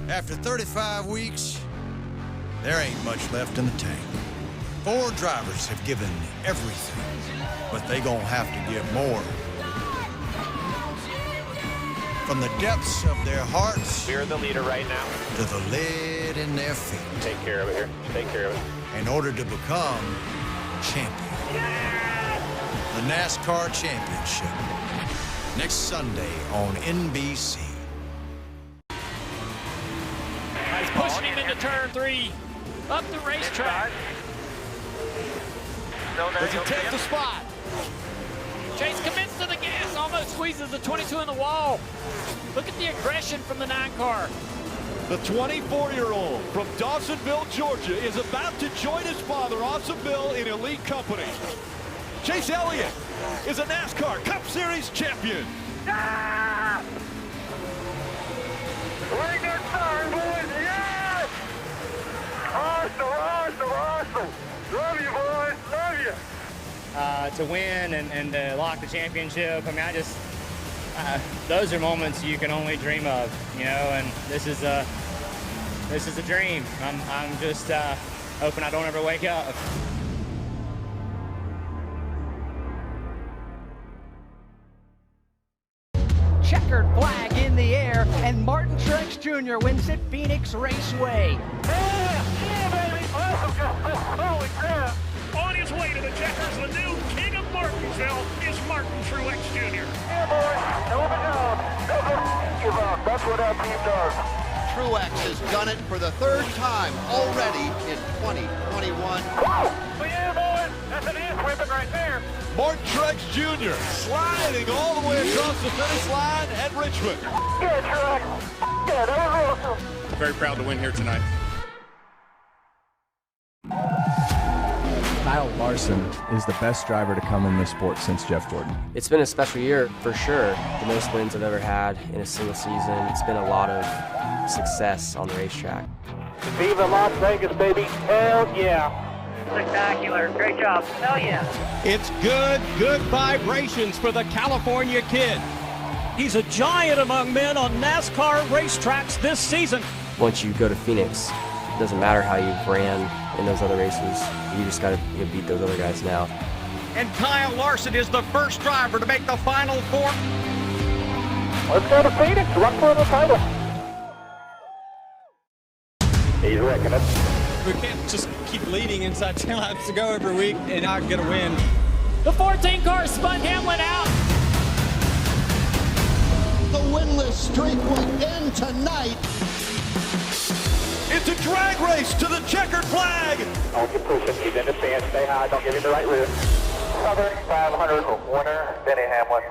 After 35 weeks, there ain't much left in the tank. 4 drivers have given everything, but they gonna have to give more. From the depths of their hearts, we're the leader right now, to the lead in their feet. Take care of it here. Take care of it. In order to become champion. Yeah! The NASCAR Championship. Next Sunday on NBC. He's pushing him into turn 3. Up the racetrack. Does he take the spot? Chase commits to the gas, almost squeezes the 22 in the wall. Look at the aggression from the 9 car. The 24-year-old from Dawsonville, Georgia, is about to join his father, Dawsonville, in elite company. Chase Elliott is a NASCAR Cup Series champion. Yeah! Bring that turn, boys! Yes! Awesome! Love you, boys! Love you! To win and to lock the championship, I mean, those are moments you can only dream of, you know, and this is a dream. I'm just hoping I don't ever wake up. Checkered flag in the air, and Martin Truex Jr. wins at Phoenix Raceway. Yeah, baby! Holy crap! On his way to the checkers, the new king of Martinsville is Martin Truex Jr. Yeah, boys! Don't give up. That's what our team does. Truex has done it for the 3rd time already in 2021. Woo! Yeah, boys! That's an ass whipping right there. Martin Truex Jr. sliding all the way across the finish line at Richmond. Yeah, Truex. Yeah, that was awesome. Very proud to win here tonight. Kyle Larson is the best driver to come in this sport since Jeff Gordon. It's been a special year for sure. The most wins I've ever had in a single season. It's been a lot of success on the racetrack. Viva Las Vegas, baby. Hell yeah. Spectacular. Great job. Hell yeah. It's good vibrations for the California kid. He's a giant among men on NASCAR racetracks this season. Once you go to Phoenix, it doesn't matter how you've ran in those other races. You just got to beat those other guys now. And Kyle Larson is the first driver to make the Final 4. Let's go to Phoenix. Run for the title. He's wrecking it. We can't just keep leading inside 10 laps to go every week and not get a win. The 14 car spun Hamlin out. The winless streak will end tonight. It's a drag race to the checkered flag. Don't get pushing. Keep in the stand. Stay high. Don't give him the right route. Southern 500 winner, Denny Hamlin.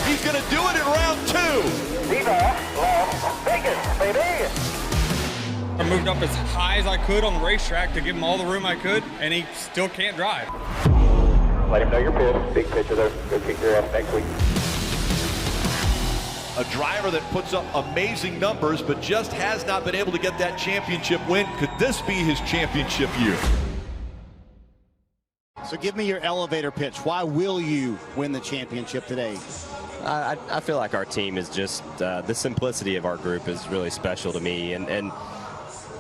He's going to do it in round 2. Viva Las Vegas, baby. I moved up as high as I could on the racetrack to give him all the room I could, and he still can't drive. Let him know you're pissed. Big picture there. Go kick your ass next week. A driver that puts up amazing numbers, but just has not been able to get that championship win. Could this be his championship year? So give me your elevator pitch. Why will you win the championship today? I feel like our team is just, the simplicity of our group is really special to me. And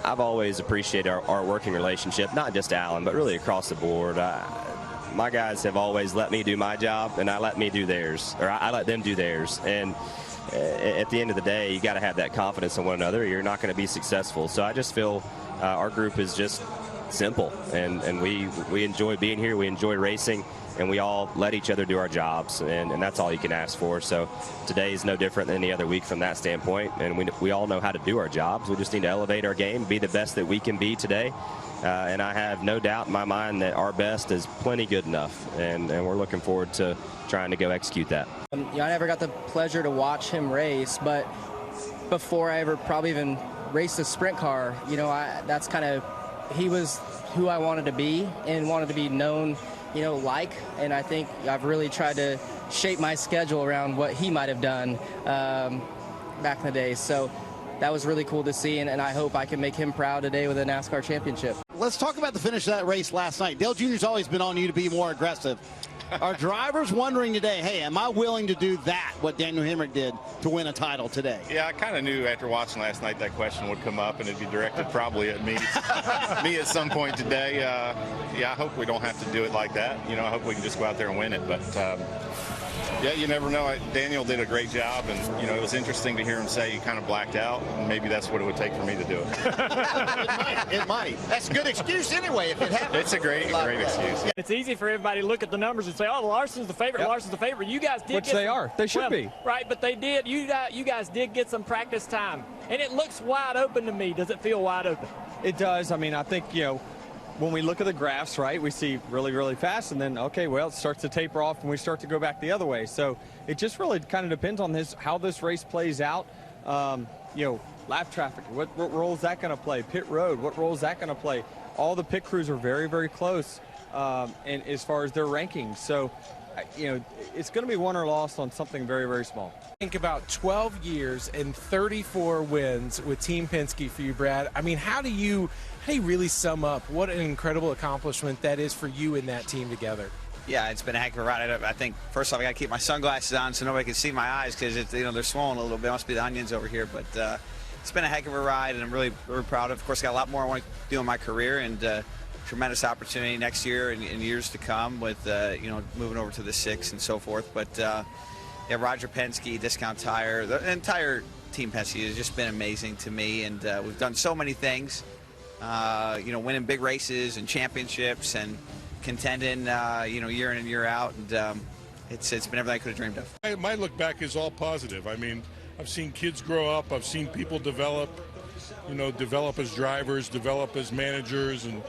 I've always appreciated our working relationship, not just Alan, but really across the board. My guys have always let me do my job, and I let me do theirs, or I let them do theirs. And at the end of the day, you got to have that confidence in one another. You're not going to be successful. So I just feel our group is just simple, and we enjoy being here. We enjoy racing, and we all let each other do our jobs, and that's all you can ask for. So today is no different than any other week from that standpoint, and we all know how to do our jobs. We just need to elevate our game, be the best that we can be today. And I have no doubt in my mind that our best is plenty good enough, and we're looking forward to trying to go execute that. You know, I never got the pleasure to watch him race, but before I ever probably even raced a sprint car, you know, that's kind of, he was who I wanted to be and wanted to be known, you know, like, and I think I've really tried to shape my schedule around what he might have done back in the day. So that was really cool to see, and I hope I can make him proud today with a NASCAR championship. Let's talk about the finish of that race last night. Dale Jr.'s always been on you to be more aggressive. Are drivers wondering today, hey, am I willing to do that, what Daniel Hemrick did to win a title today? Yeah, I kind of knew after watching last night that question would come up, and it'd be directed probably at me me at some point today. Yeah, I hope we don't have to do it like that. You know, I hope we can just go out there and win it. But, yeah, you never know. Daniel did a great job, and, you know, it was interesting to hear him say he kind of blacked out, and maybe that's what it would take for me to do it. It might. That's a good excuse anyway if it happens. It's a great excuse. Yeah. It's easy for everybody to look at the numbers and say, oh, Larson's the favorite, Yep. Larson's the favorite. You guys did Which get they some, are. They should be. Right, but they did. You guys did get some practice time. And it looks wide open to me. Does it feel wide open? It does. I mean, I think, you know, when we look at the graphs, right, we see really, really fast, and then, okay, well, it starts to taper off, and we start to go back the other way. So it just really kind of depends on how this race plays out. You know, lap traffic, what role is that going to play? Pit road, what role is that going to play? All the pit crews are very, very close and as far as their rankings. So, you know, it's going to be won or lost on something very, very small. Think about 12 years and 34 wins with Team Penske for you, Brad. I mean, how do you really sum up what an incredible accomplishment that is for you and that team together? Yeah, it's been a heck of a ride. I think, first off, I got to keep my sunglasses on so nobody can see my eyes because, you know, they're swollen a little bit. It must be the onions over here. But it's been a heck of a ride, and I'm really, really proud of. Of course, I got a lot more I want to do in my career, and tremendous opportunity next year and years to come with, you know, moving over to the 6 and so forth. But, yeah, Roger Penske, Discount Tire, the entire Team Penske has just been amazing to me, and we've done so many things, you know, winning big races and championships and contending, you know, year in and year out, and it's been everything I could have dreamed of. My look back is all positive. I mean, I've seen kids grow up. I've seen people develop, you know, develop as drivers, develop as managers and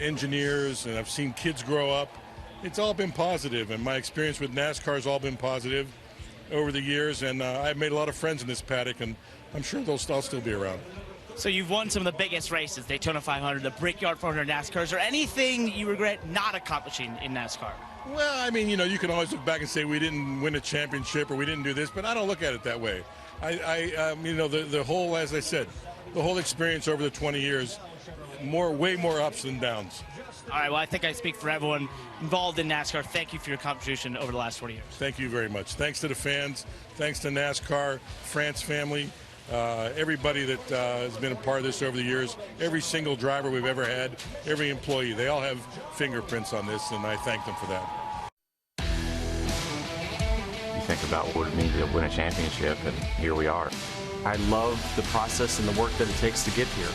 engineers, and I've seen kids grow up. It's all been positive, and my experience with NASCAR has all been positive over the years, and I've made a lot of friends in this paddock, and I'm sure they'll still be around. So you've won some of the biggest races, Daytona 500, the Brickyard 400 NASCAR. Is there anything you regret not accomplishing in NASCAR? Well, I mean, you know, you can always look back and say we didn't win a championship or we didn't do this, but I don't look at it that way. You know, the whole, as I said, the whole experience over the 20 years, way more ups than downs. All right, well, I think I speak for everyone involved in NASCAR. Thank you for your contribution over the last 20 years. Thank you very much. Thanks to the fans. Thanks to NASCAR, France family, everybody that has been a part of this over the years, every single driver we've ever had, every employee. They all have fingerprints on this, and I thank them for that. You think about what it means to win a championship, and here we are. I love the process and the work that it takes to get here.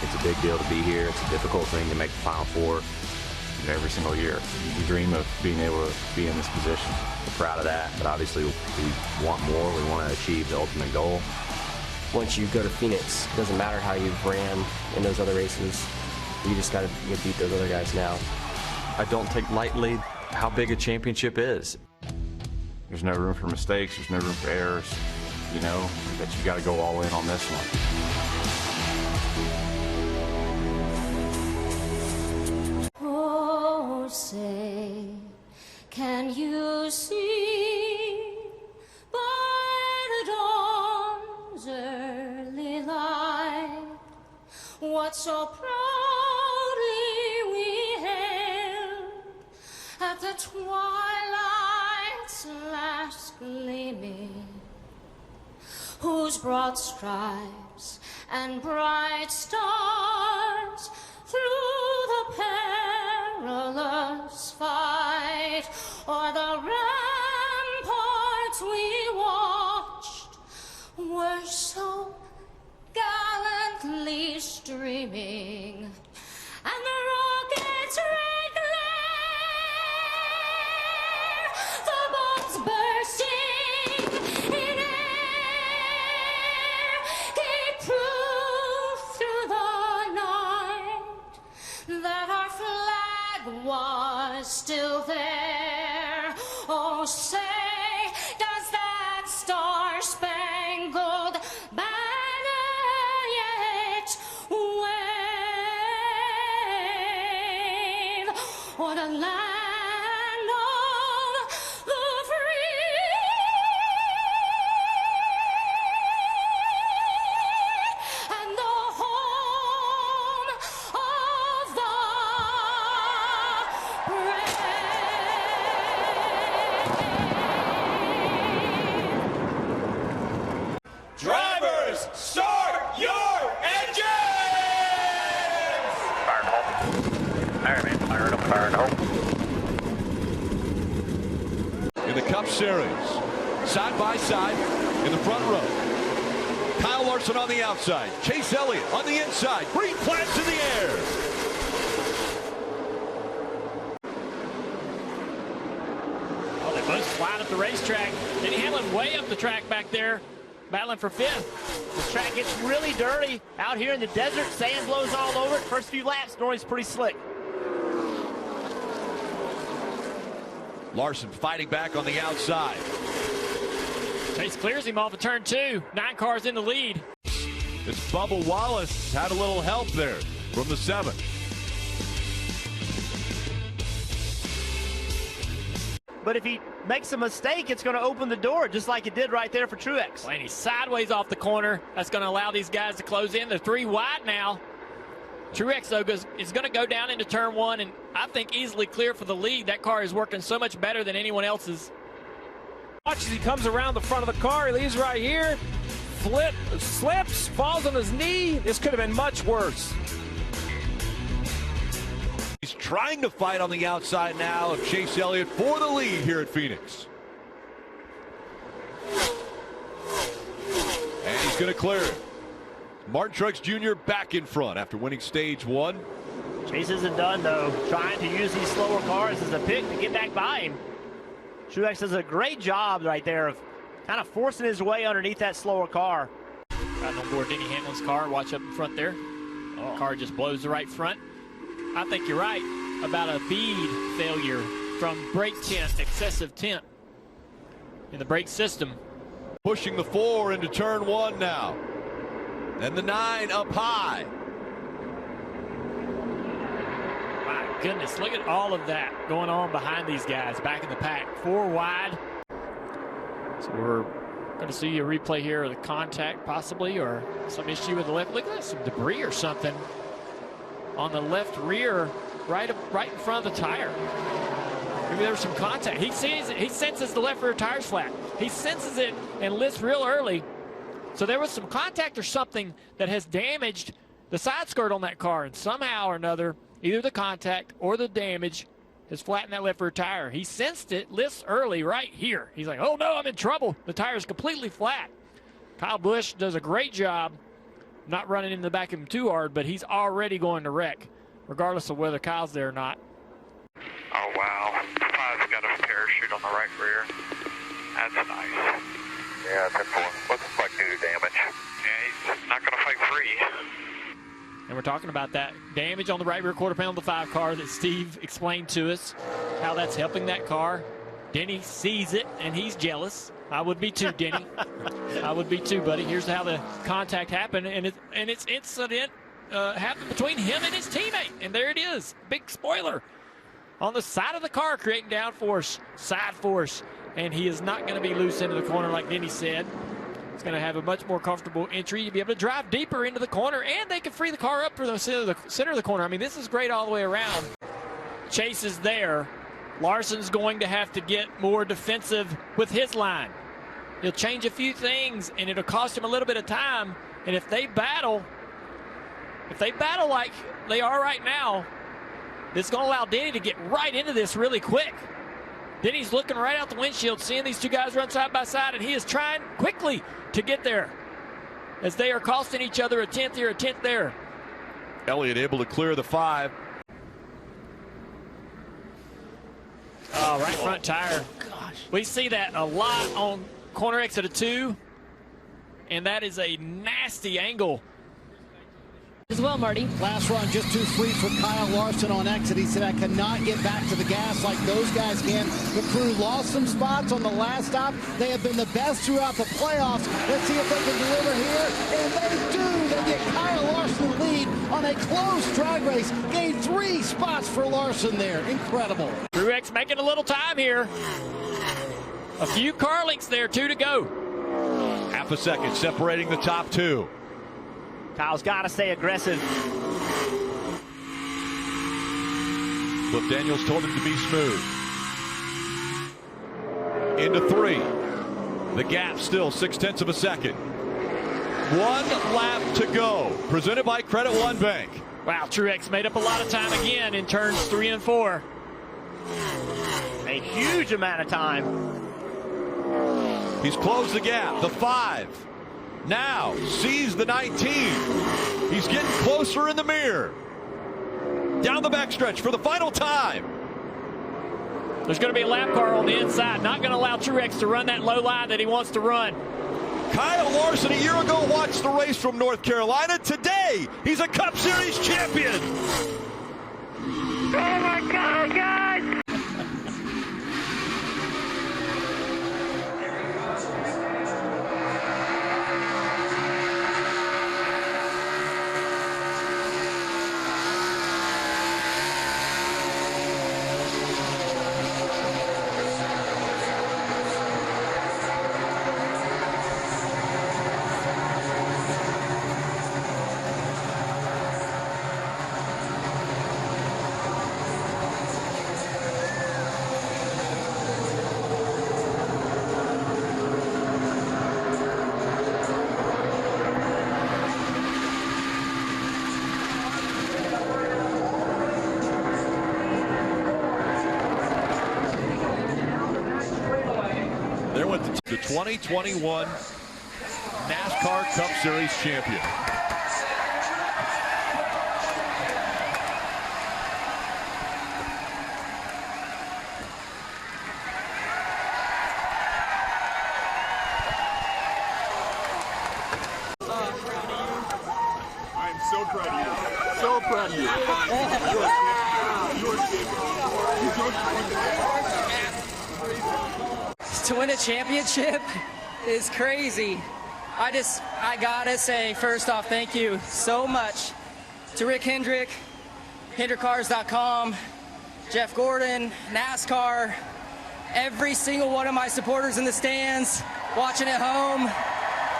It's a big deal to be here. It's a difficult thing to make the Final Four every single year. You dream of being able to be in this position. We're proud of that, but obviously we want more. We want to achieve the ultimate goal. Once you go to Phoenix, it doesn't matter how you've ran in those other races. You just got to beat those other guys now. I don't take lightly how big a championship is. There's no room for mistakes. There's no room for errors. You know, that you got to go all in on this one. Oh, say, can you see by the dawn's early light what so proudly we hailed at the twilight's last gleaming, whose broad stripes and bright stars through the perilous fight o'er the ramparts we watched were so gallantly streaming, and the rockets' red glare, the bombs bursting in air, gave proof through the night that our flag was still there. Oh, say, does that star-spangled banner yet wave o'er the land of the free and the home of the brave? Cars, start your engines! Fire and hold. All right, man. Fire and hold. In the Cup Series, side by side in the front row. Kyle Larson on the outside. Chase Elliott on the inside. Green flags in the air. Oh, they both flying up the racetrack. Denny Hamlin way up the track back there, battling for fifth. This track gets really dirty out here in the desert. Sand blows all over it. First few laps, Norrie's pretty slick. Larson fighting back on the outside. Chase clears him off of turn 2. 9 cars in the lead. It's Bubba Wallace. Had a little help there from the 7th. But if he makes a mistake, it's going to open the door, just like it did right there for Truex. And he's sideways off the corner. That's going to allow these guys to close in. They're 3 wide now. Truex, though, is going to go down into turn 1, and I think easily clear for the lead. That car is working so much better than anyone else's. Watch as he comes around the front of the car. He leaves right here. Slips, falls on his knee. This could have been much worse. He's trying to fight on the outside now of Chase Elliott for the lead here at Phoenix. And he's going to clear it. Martin Truex Jr. back in front after winning stage 1. Chase isn't done, though. Trying to use these slower cars as a pick to get back by him. Truex does a great job right there of kind of forcing his way underneath that slower car. Right on board Denny Hamlin's car. Watch up in front there. The car just blows the right front. I think you're right about a bead failure from brake tint, excessive tint in the brake system. Pushing the 4 into turn 1 now. And the 9 up high. My goodness, look at all of that going on behind these guys back in the pack. 4 wide. So we're going to see a replay here of the contact possibly, or some issue with the left. Look at that, some debris or something on the left rear, right in front of the tire. Maybe there was some contact. He sees it. He senses the left rear tire's flat. He senses it and lifts real early. So there was some contact or something that has damaged the side skirt on that car, and somehow or another, either the contact or the damage has flattened that left rear tire. He sensed it, lifts early right here. He's like, oh no, I'm in trouble. The tire is completely flat. Kyle Busch does a great job not running in the back of him too hard, but he's already going to wreck, regardless of whether Kyle's there or not. Oh, wow. 5's got a parachute on the right rear. That's nice. Yeah, 10-4. Looks like due to damage. Yeah, he's not going to fight free. And we're talking about that damage on the right rear quarter panel of the 5 car that Steve explained to us, how that's helping that car. Denny sees it, and he's jealous. I would be too, Denny. I would be too, buddy. Here's how the contact happened, and its incident happened between him and his teammate. And there it is. Big spoiler on the side of the car, creating downforce, side force. And he is not going to be loose into the corner like Denny said. It's going to have a much more comfortable entry to be able to drive deeper into the corner, and they can free the car up for the center of the corner. I mean, this is great all the way around. Chase is there. Larson's going to have to get more defensive with his line. He'll change a few things, and it'll cost him a little bit of time. And if they battle like they are right now, this is going to allow Denny to get right into this really quick. Denny's looking right out the windshield, seeing these two guys run side by side, and he is trying quickly to get there as they are costing each other a 10th here, a 10th there. Elliott able to clear the 5. Oh, right front tire. Gosh. We see that a lot on corner exit of 2, and that is a nasty angle. As well, Marty. Last run just too free for Kyle Larson on exit. He said, I cannot get back to the gas like those guys can. The crew lost some spots on the last stop. They have been the best throughout the playoffs. Let's see if they can deliver here. And they do. They get Kyle Larson the lead on a close drag race. Gained 3 spots for Larson there. Incredible. Truex making a little time here. A few car links there, 2 to go. Half a second separating the top 2. Kyle's got to stay aggressive. Cliff Daniels told him to be smooth. Into 3. The gap still 0.6 of a second. 1 lap to go. Presented by Credit One Bank. Wow, Truex made up a lot of time again in turns 3 and 4. A huge amount of time. He's closed the gap. The 5. Now sees the 19. He's getting closer in the mirror. Down the backstretch for the final time. There's going to be a lap car on the inside. Not going to allow Truex to run that low line that he wants to run. Kyle Larson a year ago watched the race from North Carolina. Today, he's a Cup Series champion. Oh my God, guys! There went the 2021 NASCAR Cup Series champion. I'm so proud of you. So proud of you. To win a championship is crazy. I gotta say, first off, thank you so much to Rick Hendrick, HendrickCars.com, Jeff Gordon, NASCAR, every single one of my supporters in the stands, watching at home,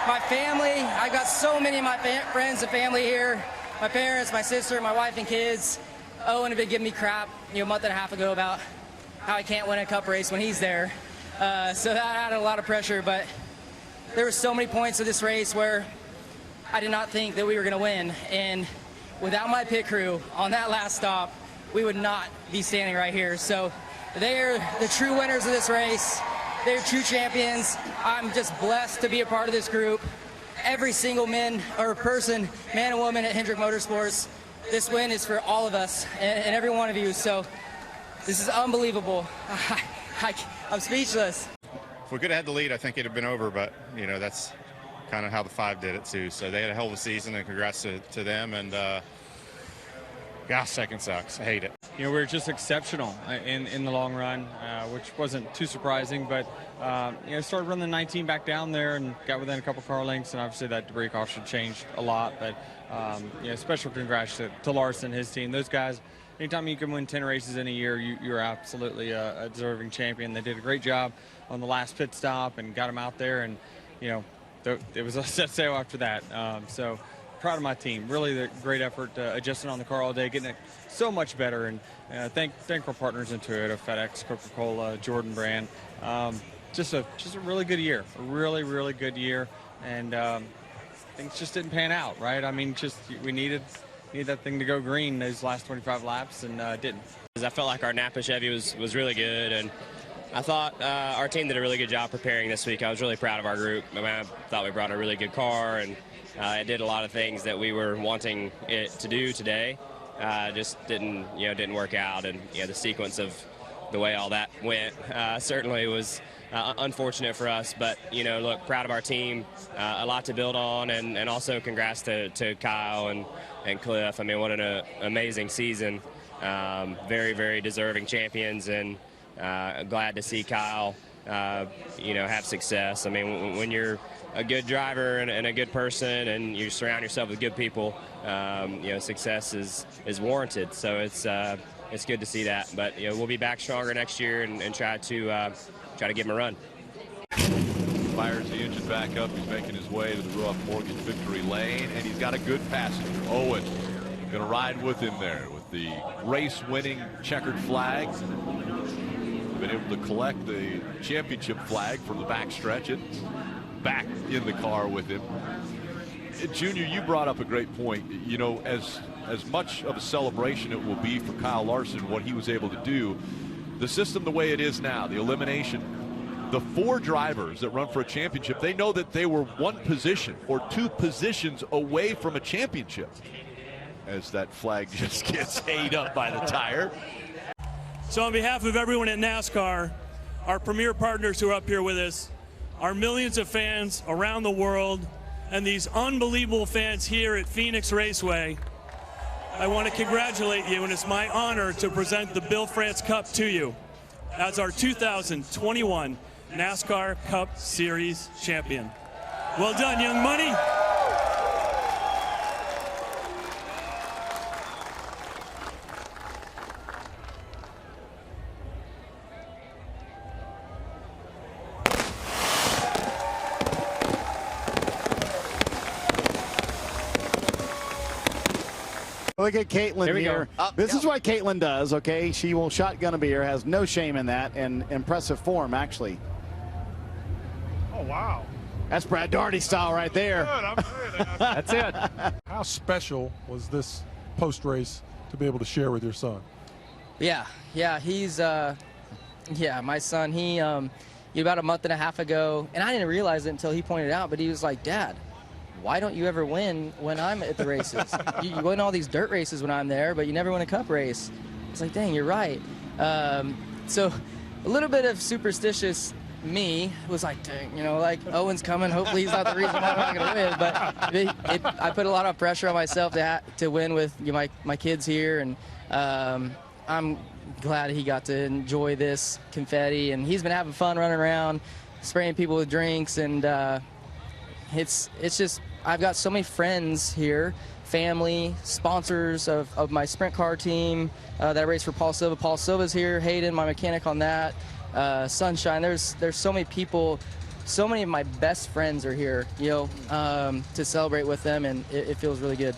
my family. I got so many of my friends and family here, my parents, my sister, my wife and kids. Owen had been giving me crap, a month and a half ago about how I can't win a cup race when he's there. So that added a lot of pressure, but there were so many points of this race where I did not think that we were going to win. And without my pit crew on that last stop, we would not be standing right here. So they're the true winners of this race. They're true champions. I'm just blessed to be a part of this group. Every single man and woman at Hendrick Motorsports, this win is for all of us and every one of you. So this is unbelievable. I'm speechless. If we could have had the lead, I think it'd have been over, but, that's kind of how the 5 did it, too. So they had a hell of a season, and congrats to them. And, gosh, second sucks. I hate it. We were just exceptional in the long run, which wasn't too surprising, but, started running the 19 back down there and got within a couple car lengths, and obviously that debris caution changed a lot. But, special congrats to Larson, his team. Those guys, anytime you can win 10 races in a year, you're absolutely a deserving champion. They did a great job on the last pit stop and got him out there, and, it was a set sail after that. So proud of my team. Really the great effort adjusting on the car all day, getting it so much better. And thank our partners in Toyota, FedEx, Coca-Cola, Jordan Brand. Just a really good year, a really, really good year. And things just didn't pan out, right? I mean, we needed that thing to go green those last 25 laps, and didn't. I felt like our Napa Chevy was really good, and I thought our team did a really good job preparing this week. I was really proud of our group. I thought we brought a really good car, and it did a lot of things that we were wanting it to do today. Just didn't work out, and the sequence of the way all that went certainly was unfortunate for us. But look, proud of our team, a lot to build on, and also congrats to Kyle and Cliff. I mean, what an amazing season. Very, very deserving champions, and glad to see Kyle, have success. I mean, when you're a good driver and a good person, and you surround yourself with good people, success is warranted. So it's good to see that. But we'll be back stronger next year and try to give him a run. Fires the engine back up. He's making his way to the Ruoff Mortgage victory lane, and he's got a good passenger. Owen going to ride with him there with the race-winning checkered flag. Been able to collect the championship flag from the backstretch and back in the car with him. Junior, you brought up a great point. You know, as much of a celebration it will be for Kyle Larson, what he was able to do, the system the way it is now, the elimination, the 4 drivers that run for a championship, they know that they were 1 position or 2 positions away from a championship. As that flag just gets ate up by the tire. So on behalf of everyone at NASCAR, our premier partners who are up here with us, our millions of fans around the world, and these unbelievable fans here at Phoenix Raceway, I want to congratulate you, and it's my honor to present the Bill France Cup to you as our 2021 NASCAR Cup Series champion. Well done, Young Money. Look at Caitlin here. This is what Caitlin does, okay? She will shotgun a beer, has no shame in that, and impressive form, actually. Oh, wow. That's Brad Daugherty style right there. That's it. How special was this post-race to be able to share with your son? Yeah, he's, my son, he about a month and a half ago, and I didn't realize it until he pointed it out, but he was like, Dad, why don't you ever win when I'm at the races? you win all these dirt races when I'm there, but you never win a cup race. It's like, dang, you're right. So a little bit of superstitious me was like, dang, you know, like Owen's coming. Hopefully he's not the reason why I'm not going to win. But I put a lot of pressure on myself to win with my kids here, and I'm glad he got to enjoy this confetti. And he's been having fun running around, spraying people with drinks, and it's just, I've got so many friends here, family, sponsors of my sprint car team that I race for Paul Silva. Paul Silva's here, Hayden, my mechanic on that, Sunshine. There's so many people, so many of my best friends are here, you know, to celebrate with them, and it feels really good.